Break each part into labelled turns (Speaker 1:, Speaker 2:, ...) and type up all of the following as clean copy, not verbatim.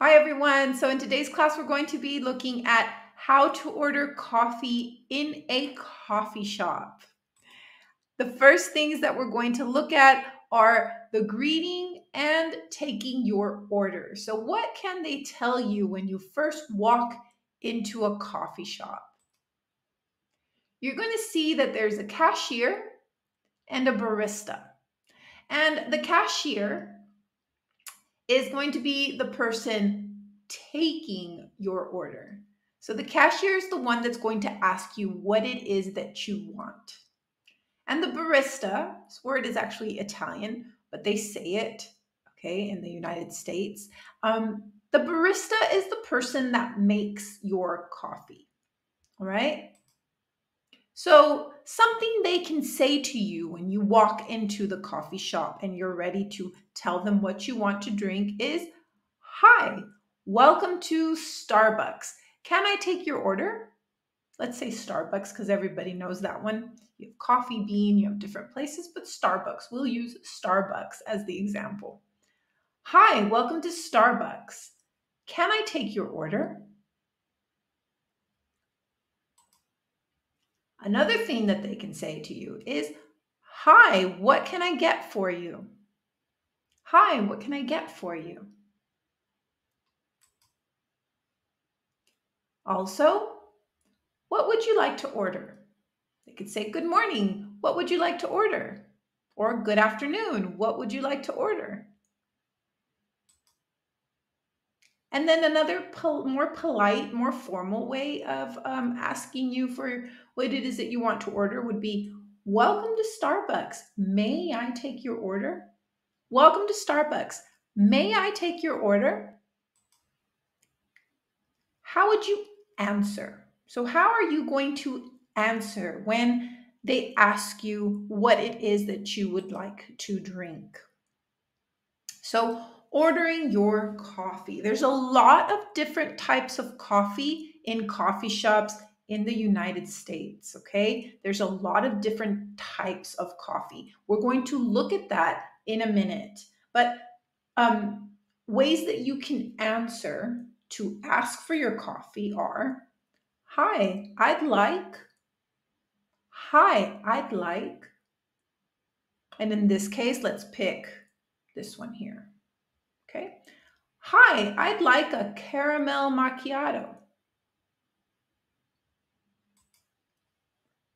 Speaker 1: Hi everyone. So in today's class, we're going to be looking at how to order coffee in a coffee shop. The first things that we're going to look at are the greeting and taking your order. So what can they tell you when you first walk into a coffee shop? You're going to see that there's a cashier and a barista. And the cashier is going to be the person taking your order. So the cashier is the one that's going to ask you what it is that you want. And the barista, this word is actually Italian, but they say it, okay, in the United States. The barista is the person that makes your coffee, all right? So something they can say to you when you walk into the coffee shop and you're ready to tell them what you want to drink is, "Hi, welcome to Starbucks. Can I take your order?" Let's say Starbucks because everybody knows that one. You have Coffee Bean, you have different places, but Starbucks, we'll use Starbucks as the example. "Hi, welcome to Starbucks. Can I take your order?" Another thing that they can say to you is, "Hi, what can I get for you?" "Hi, what can I get for you?" Also, "What would you like to order?" They could say, "Good morning, what would you like to order?" Or "Good afternoon, what would you like to order?" And then another more polite, more formal way of asking you for what it is that you want to order would be, "Welcome to Starbucks. May I take your order?" "Welcome to Starbucks. May I take your order?" How would you answer? So, how are you going to answer when they ask you what it is that you would like to drink? So, ordering your coffee. There's a lot of different types of coffee in coffee shops in the United States, okay? There's a lot of different types of coffee. We're going to look at that in a minute. But um, ways that you can answer to ask for your coffee are, "Hi, I'd like." "Hi, I'd like." And in this case, let's pick this one here. Okay. "Hi, I'd like a caramel macchiato."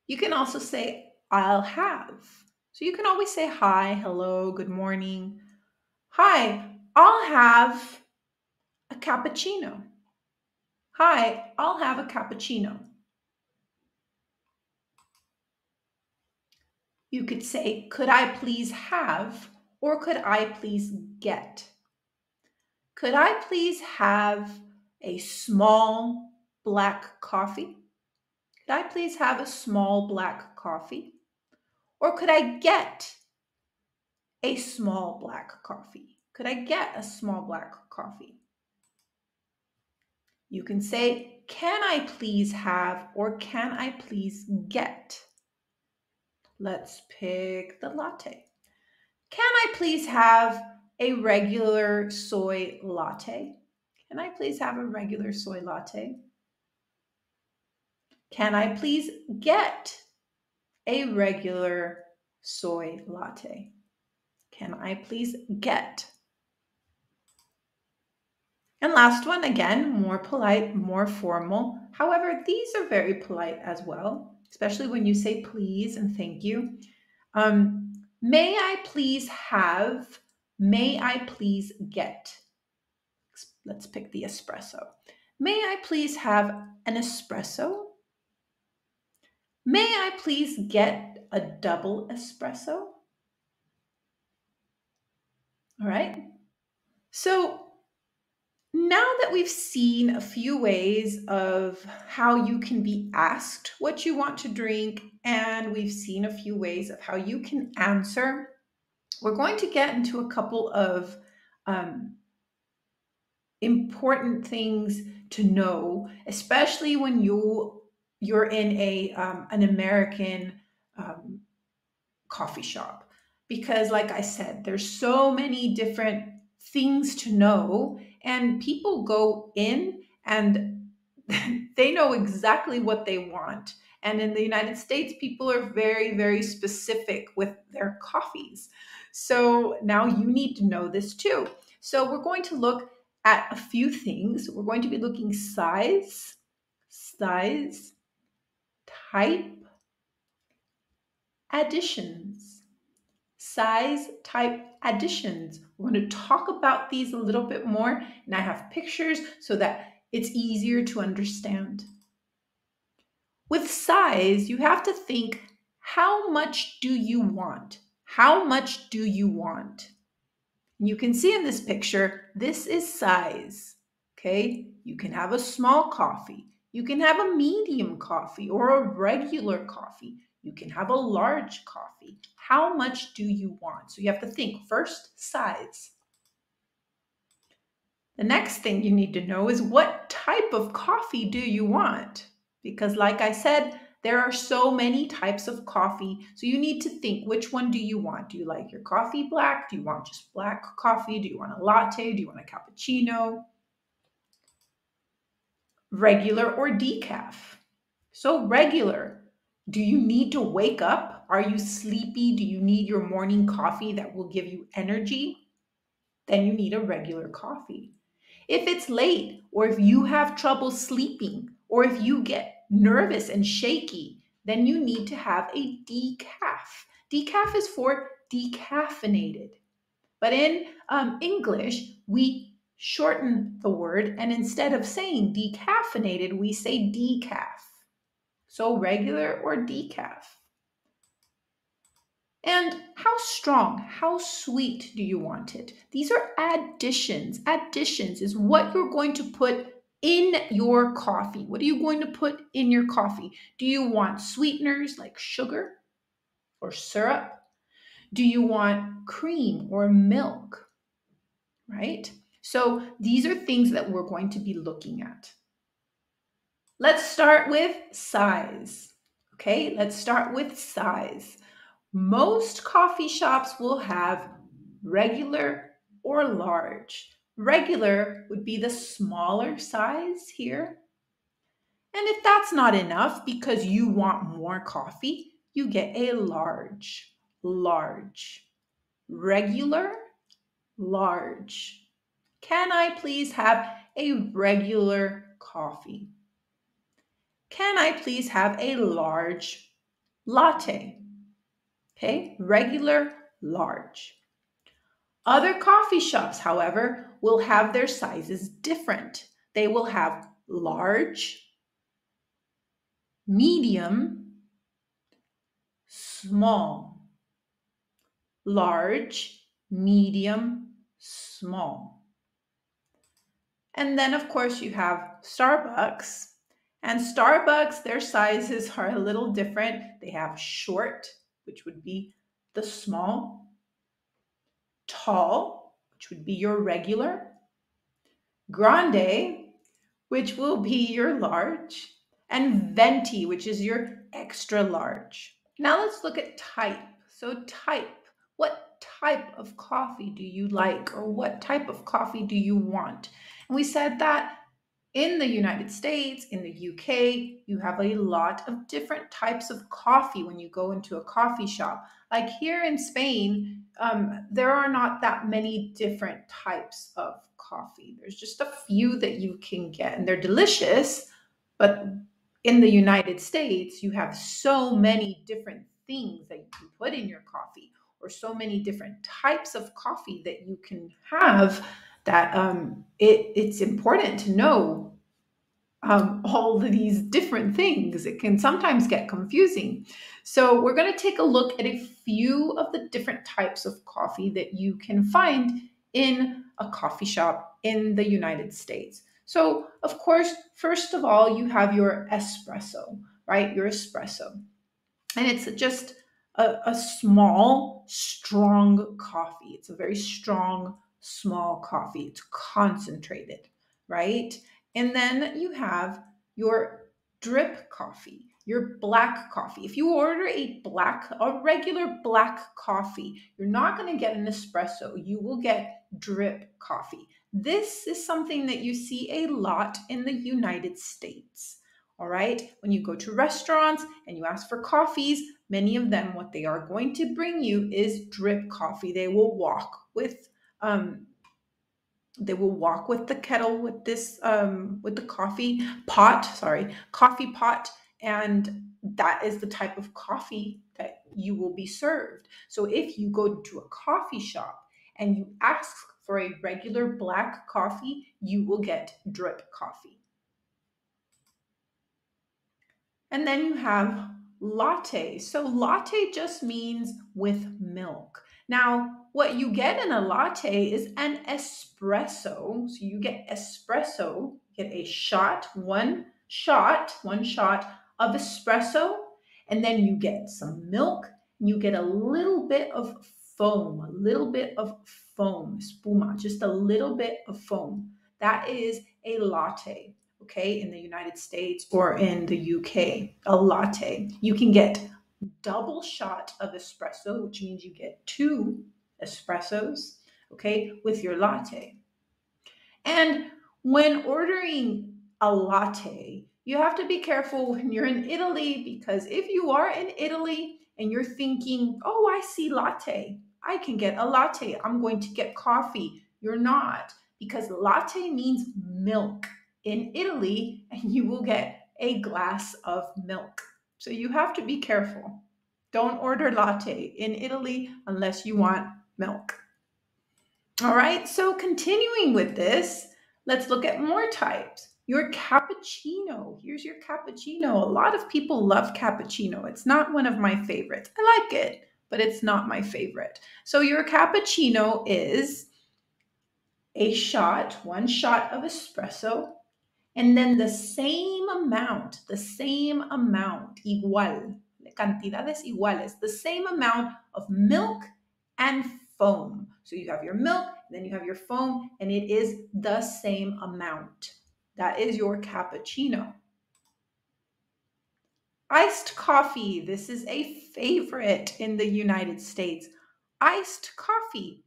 Speaker 1: You can also say, "I'll have." So you can always say hi, hello, good morning. "Hi, I'll have a cappuccino." "Hi, I'll have a cappuccino." You could say, "Could I please have?" or "Could I please get?" "Could I please have a small black coffee?" "Could I please have a small black coffee?" Or "Could I get a small black coffee?" "Could I get a small black coffee?" You can say, "Can I please have?" or "Can I please get?" Let's pick the latte. "Can I please have a regular soy latte?" "Can I please have a regular soy latte?" "Can I please get a regular soy latte?" "Can I please get?" And last one, again, more polite, more formal. However, these are very polite as well, especially when you say please and thank you. May I please have? May I please get? Let's pick the espresso. "May I please have an espresso?" "May I please get a double espresso?" All right. So now that we've seen a few ways of how you can be asked what you want to drink, and we've seen a few ways of how you can answer, we're going to get into a couple of um, important things to know, especially when you're in an American um, coffee shop, because like I said, there's so many different things to know, And people go in and they know exactly what they want. And in the United States, people are very, very specific with their coffees. So now you need to know this too. So we're going to look at a few things. We're going to be looking size, type, additions. Size, type, additions. We're going to talk about these a little bit more, and I have pictures so that it's easier to understand. With size, you have to think, how much do you want? How much do you want? You can see in this picture, this is size. Okay, you can have a small coffee. You can have a medium coffee or a regular coffee. You can have a large coffee. How much do you want? So you have to think first, size. The next thing you need to know is what type of coffee do you want? Because like I said, there are so many types of coffee. So you need to think, which one do you want? Do you like your coffee black? Do you want just black coffee? Do you want a latte? Do you want a cappuccino? Regular or decaf? So regular. Do you need to wake up? Are you sleepy? Do you need your morning coffee that will give you energy? Then you need a regular coffee. If it's late, or if you have trouble sleeping, or if you get nervous and shaky, then you need to have a decaf. Decaf is for decaffeinated. But in English, we shorten the word, and instead of saying decaffeinated, we say decaf. So regular or decaf. And how strong, how sweet do you want it? These are additions. Additions is what you're going to put in your coffee. What are you going to put in your coffee? Do you want sweeteners like sugar or syrup? Do you want cream or milk? Right? So these are things that we're going to be looking at. Let's start with size. Okay, let's start with size. Most coffee shops will have regular or large. Regular would be the smaller size here. And if that's not enough because you want more coffee, you get a large. Large. Regular, large. Can I please have a regular coffee? Can I please have a large latte? Okay, regular, large. Other coffee shops, however, will have their sizes different. They will have large, medium, small. Large, medium, small. And then, of course, you have Starbucks. And Starbucks, their sizes are a little different. They have short, which would be the small, tall, which would be your regular, grande, which will be your large, and venti, which is your extra large. Now let's look at type. So type, what type of coffee do you like, or what type of coffee do you want? And we said that in the United States, in the UK, you have a lot of different types of coffee when you go into a coffee shop. Like here in Spain, there are not that many different types of coffee. There's just a few that you can get, and they're delicious. But in the United States, you have so many different things that you can put in your coffee, or so many different types of coffee that you can have that it's important to know all of these different things. It can sometimes get confusing. So we're going to take a look at a few of the different types of coffee that you can find in a coffee shop in the United States. So, of course, first of all, you have your espresso, right? Your espresso. And it's just a small, strong coffee. It's a very strong, small coffee. It's concentrated, right? And then you have your drip coffee, your black coffee. If you order a regular black coffee, you're not going to get an espresso. You will get drip coffee. This is something that you see a lot in the United States. All right, when you go to restaurants and you ask for coffees, many of them, what they are going to bring you is drip coffee. Um, they will walk with the kettle with this with the coffee pot, and that is the type of coffee that you will be served. So if you go to a coffee shop and you ask for a regular black coffee, you will get drip coffee. And then you have latte. So latte just means with milk. Now, what you get in a latte is an espresso. So you get espresso, get a shot, one shot of espresso, and then you get some milk, and you get a little bit of foam, spuma, just a little bit of foam. That is a latte. Okay, in the United States or in the UK, a latte. You can get double shot of espresso, which means you get two espressos, okay, with your latte. And when ordering a latte, you have to be careful when you're in Italy, because if you are in Italy and you're thinking, oh, I see latte, I can get a latte, I'm going to get coffee. You're not, because latte means milk in Italy, and you will get a glass of milk. So you have to be careful. Don't order latte in Italy unless you want milk. All right, so continuing with this, let's look at more types. Your cappuccino. Here's your cappuccino. A lot of people love cappuccino. It's not one of my favorites. I like it, but it's not my favorite. So your cappuccino is one shot of espresso, and then the same amount, igual, cantidades iguales, the same amount of milk and foam. So you have your milk, then you have your foam, and it is the same amount. That is your cappuccino. Iced coffee. This is a favorite in the United States. Iced coffee.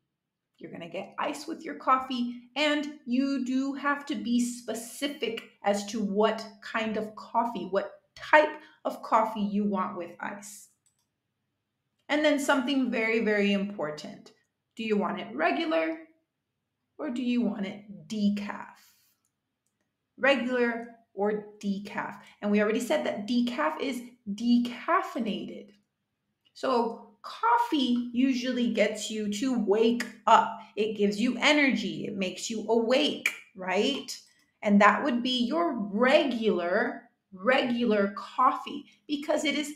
Speaker 1: You're going to get ice with your coffee, and you do have to be specific as to what kind of coffee, what type of coffee you want with ice. And then something very, very important. Do you want it regular or do you want it decaf? Regular or decaf. And we already said that decaf is decaffeinated. So coffee usually gets you to wake up. It gives you energy. It makes you awake, right? And that would be your regular coffee, because it is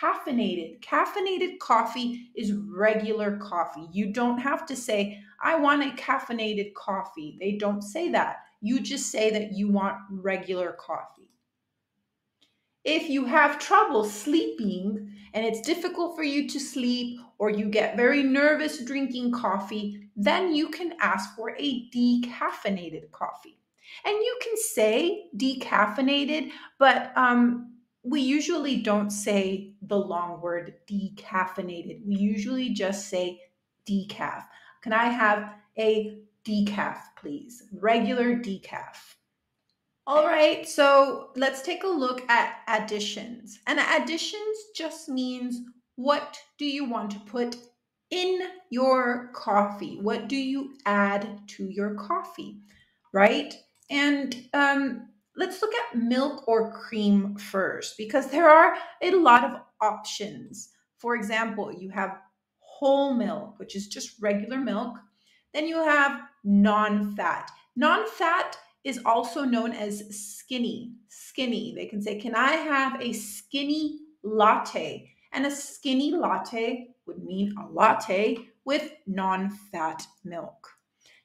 Speaker 1: caffeinated. Caffeinated coffee is regular coffee. You don't have to say, I want a caffeinated coffee. They don't say that. You just say that you want regular coffee. If you have trouble sleeping and it's difficult for you to sleep, or you get very nervous drinking coffee, then you can ask for a decaffeinated coffee. And you can say decaffeinated, but we usually don't say the long word decaffeinated. We usually just say decaf. Can I have a decaf, please? Regular decaf. All right, so let's take a look at additions. And additions just means, what do you want to put in your coffee? What do you add to your coffee, right? And let's look at milk or cream first, because there are a lot of options. For example, you have whole milk, which is just regular milk. Then you have non-fat. Non-fat is also known as skinny. Skinny. They can say, can I have a skinny latte? And a skinny latte would mean a latte with non-fat milk.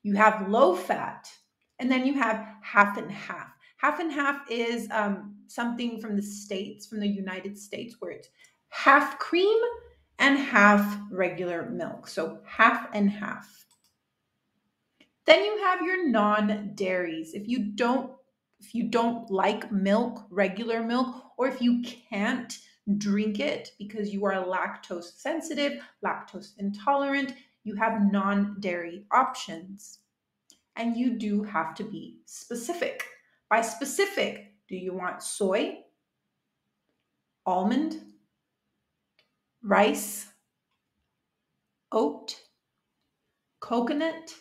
Speaker 1: You have low fat, and then you have half and half. Half and half is something from the States, from the United States, where it's half cream and half regular milk. So half and half. Then you have your non-dairies. If you don't like milk, regular milk, or if you can't drink it because you are lactose sensitive, lactose intolerant, you have non-dairy options. And you do have to be specific. By specific, do you want soy, almond, rice, oat, coconut?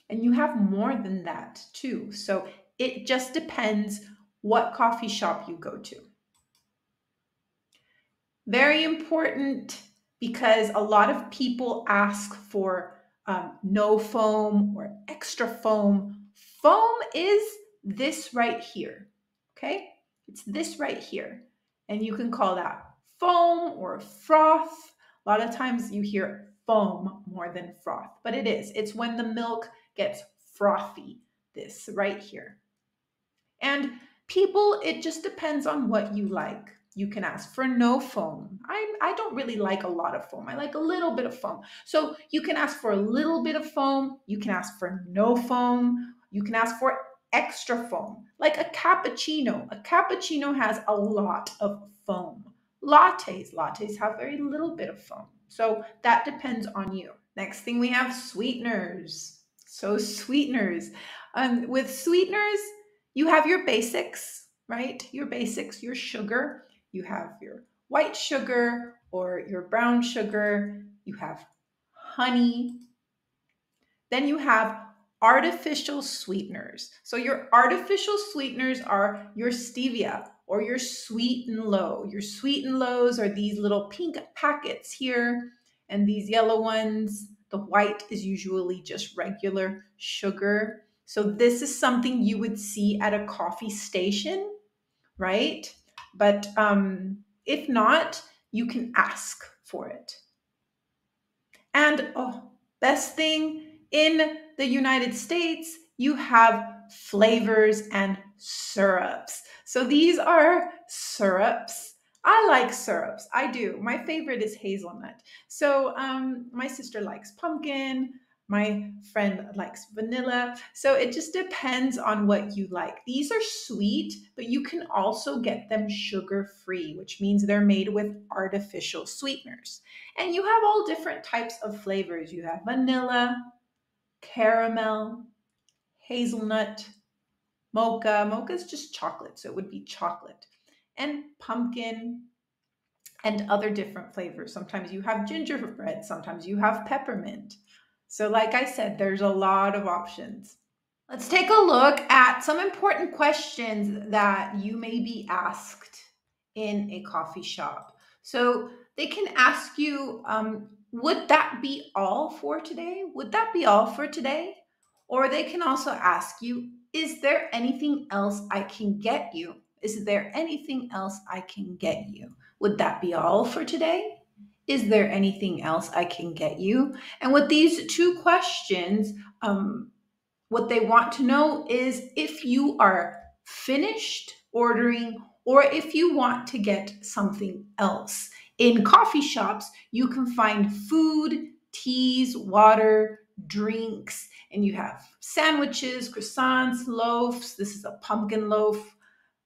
Speaker 1: And you have more than that too. So it just depends what coffee shop you go to. Very important because a lot of people ask for no foam or extra foam. Foam is this right here, okay? It's this right here. And you can call that foam or froth. A lot of times you hear foam more than froth, but it is. It's when the milk gets frothy, this right here. And people, it just depends on what you like. You can ask for no foam. I don't really like a lot of foam. I like a little bit of foam. So you can ask for a little bit of foam. You can ask for no foam. You can ask for extra foam, like a cappuccino. A cappuccino has a lot of foam. Lattes have very little bit of foam. So that depends on you. Next thing we have sweeteners. So sweeteners. With sweeteners, you have your basics, right? Your basics, your sugar. You have your white sugar or your brown sugar. You have honey. Then you have artificial sweeteners. So your artificial sweeteners are your stevia or your sweet and low. Your sweet and lows are these little pink packets here, and these yellow ones. The white is usually just regular sugar. So this is something you would see at a coffee station, right? But if not, you can ask for it. And best thing in the United States, you have flavors and syrups. So these are syrups. I like syrups. I do. My favorite is hazelnut. So my sister likes pumpkin. My friend likes vanilla. So it just depends on what you like. These are sweet, but you can also get them sugar-free, which means they're made with artificial sweeteners. And you have all different types of flavors. You have vanilla, caramel, hazelnut, mocha. Mocha is just chocolate, so it would be chocolate. And pumpkin and other different flavors. Sometimes you have gingerbread, sometimes you have peppermint. So like I said, there's a lot of options. Let's take a look at some important questions that you may be asked in a coffee shop. So they can ask you, would that be all for today? Would that be all for today? Or they can also ask you, is there anything else I can get you? Is there anything else I can get you? Would that be all for today? Is there anything else I can get you? And with these two questions, what they want to know is if you are finished ordering or if you want to get something else. In coffee shops, you can find food, teas, water, drinks, and you have sandwiches, croissants, loaves. This is a pumpkin loaf.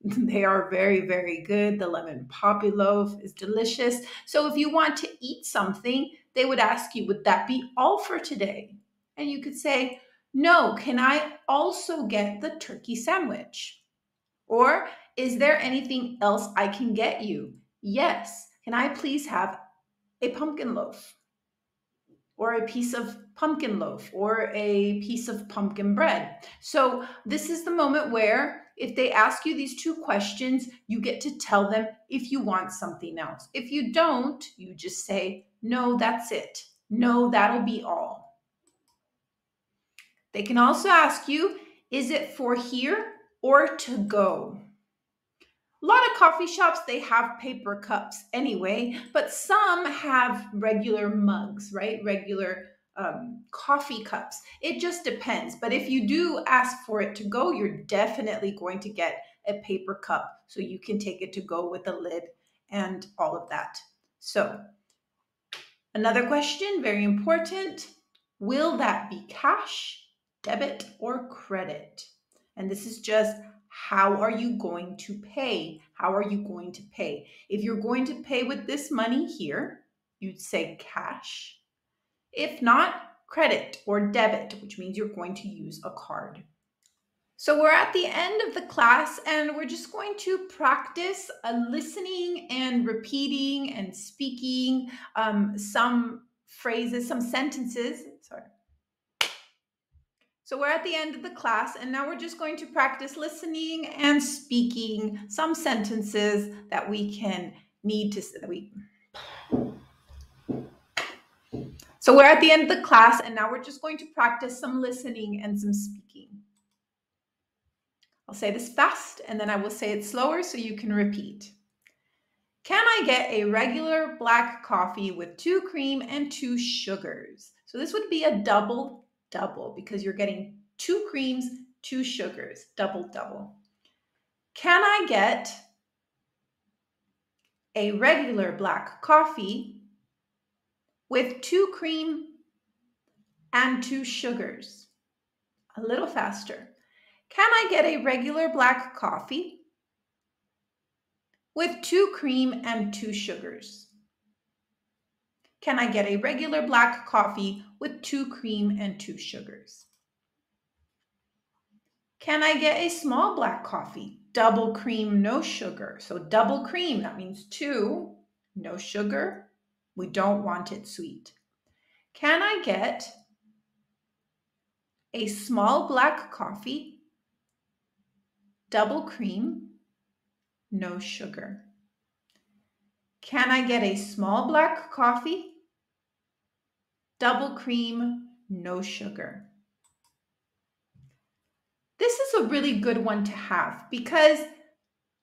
Speaker 1: They are very, very good. The lemon poppy loaf is delicious. So if you want to eat something, they would ask you, would that be all for today? And you could say, no, can I also get the turkey sandwich? Or is there anything else I can get you? Yes, can I please have a pumpkin loaf? Or a piece of pumpkin loaf or a piece of pumpkin bread. So this is the moment where if they ask you these two questions, you get to tell them if you want something else. If you don't, you just say, no, that's it. No, that'll be all. They can also ask you, is it for here or to go? A lot of coffee shops, they have paper cups anyway, but some have regular mugs, right? Regular coffee cups. It just depends. But if you do ask for it to go, you're definitely going to get a paper cup so you can take it to go with a lid and all of that. So another question, very important. Will that be cash, debit, or credit? And this is just how are you going to pay? How are you going to pay? If you're going to pay with this money here, you'd say cash. If not, credit or debit, which means you're going to use a card. So we're at the end of the class and we're just going to practice listening and repeating and speaking some phrases, some sentences. Sorry. So we're at the end of the class and now we're just going to practice listening and speaking some sentences that we can need to, So we're at the end of the class and now we're just going to practice some listening and some speaking. I'll say this fast and then I will say it slower so you can repeat. Can I get a regular black coffee with 2 cream and 2 sugars? So this would be a double because you're getting 2 creams, 2 sugars, double. Can I get a regular black coffee with 2 cream and 2 sugars? A little faster. Can I get a regular black coffee with 2 cream and 2 sugars? Can I get a regular black coffee with 2 cream and 2 sugars? Can I get a small black coffee, double cream, no sugar? So double cream, that means 2, no sugar. We don't want it sweet. Can I get a small black coffee, double cream, no sugar? Can I get a small black coffee, double cream, no sugar? This is a really good one to have because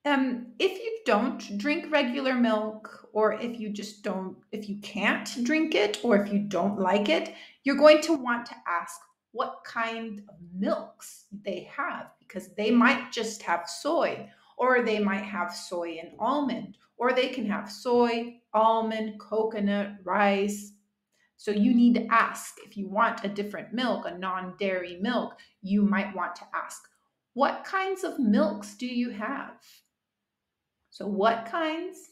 Speaker 1: if you don't drink regular milk, or if you can't drink it, or if you don't like it, you're going to want to ask what kind of milks they have, because they might just have soy, or they might have soy and almond, or they can have soy, almond, coconut, rice. So you need to ask if you want a different milk, a non-dairy milk, you might want to ask, what kinds of milks do you have? So what kinds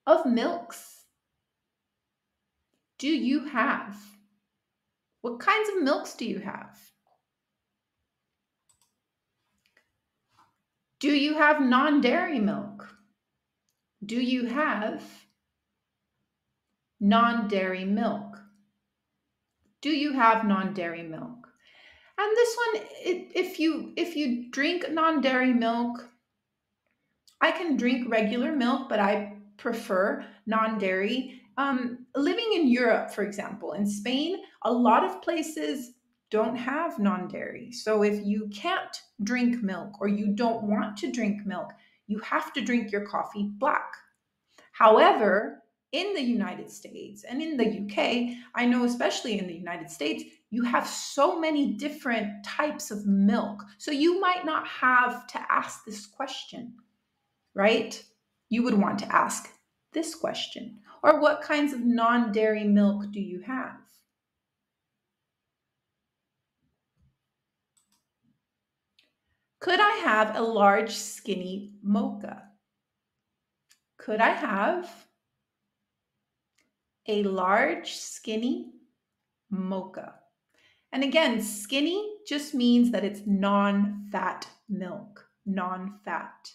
Speaker 1: of milks do you have? What kinds of milks do you have? Do you have non-dairy milk? Do you have non-dairy milk? Do you have non-dairy milk? And this one, if you drink non-dairy milk, I can drink regular milk, but I prefer non-dairy. Living in Europe, for example, in Spain, a lot of places don't have non-dairy. So if you can't drink milk or you don't want to drink milk, you have to drink your coffee black. However, in the United States and in the UK, I know especially in the United States, you have so many different types of milk. So you might not have to ask this question, right? You would want to ask this question. Or what kinds of non-dairy milk do you have? Could I have a large skinny mocha? Could I have a large skinny mocha? And again, skinny just means that it's non-fat milk, non-fat.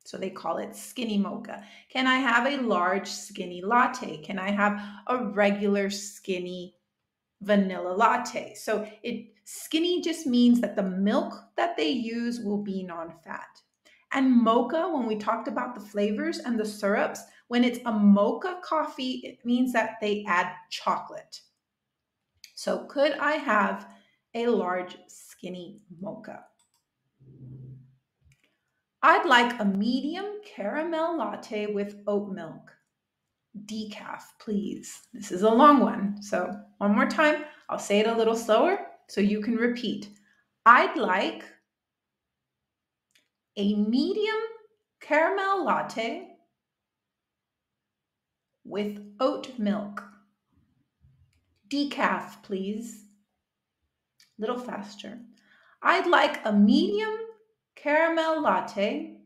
Speaker 1: So they call it skinny mocha. Can I have a large skinny latte? Can I have a regular skinny vanilla latte? So skinny just means that the milk that they use will be non-fat. And mocha, when we talked about the flavors and the syrups, when it's a mocha coffee, it means that they add chocolate. So could I have a large skinny mocha? I'd like a medium caramel latte with oat milk. Decaf, please. This is a long one. So one more time, I'll say it a little slower so you can repeat. I'd like a medium caramel latte with oat milk. Decaf, please. Little faster. I'd like a medium caramel latte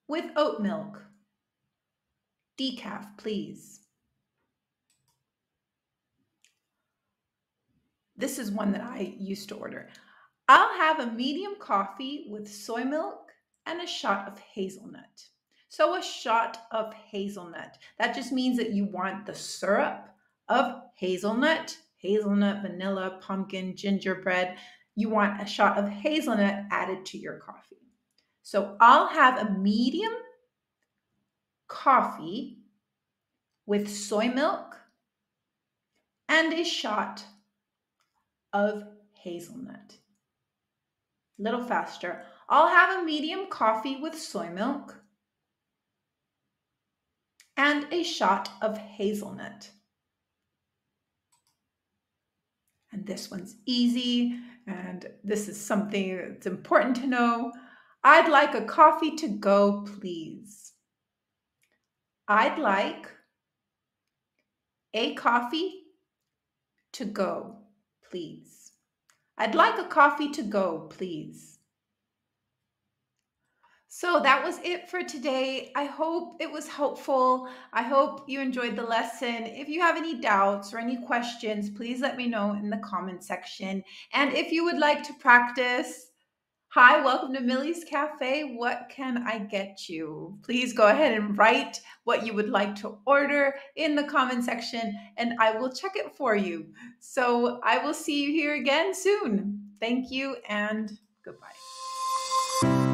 Speaker 1: with oat milk. Decaf, please. This is one that I used to order. I'll have a medium coffee with soy milk and a shot of hazelnut. So a shot of hazelnut. That just means that you want the syrup of hazelnut, vanilla, pumpkin, gingerbread. You want a shot of hazelnut added to your coffee. So I'll have a medium coffee with soy milk and a shot of hazelnut. A little faster. I'll have a medium coffee with soy milk and a shot of hazelnut. And this one's easy, and this is something that's important to know. I'd like a coffee to go, please. I'd like a coffee to go, please. I'd like a coffee to go, please. So that was it for today. I hope it was helpful. I hope you enjoyed the lesson. If you have any doubts or any questions, please let me know in the comment section. And if you would like to practice, hi, welcome to Millie's Cafe. What can I get you? Please go ahead and write what you would like to order in the comment section, and I will check it for you. So I will see you here again soon. Thank you and goodbye.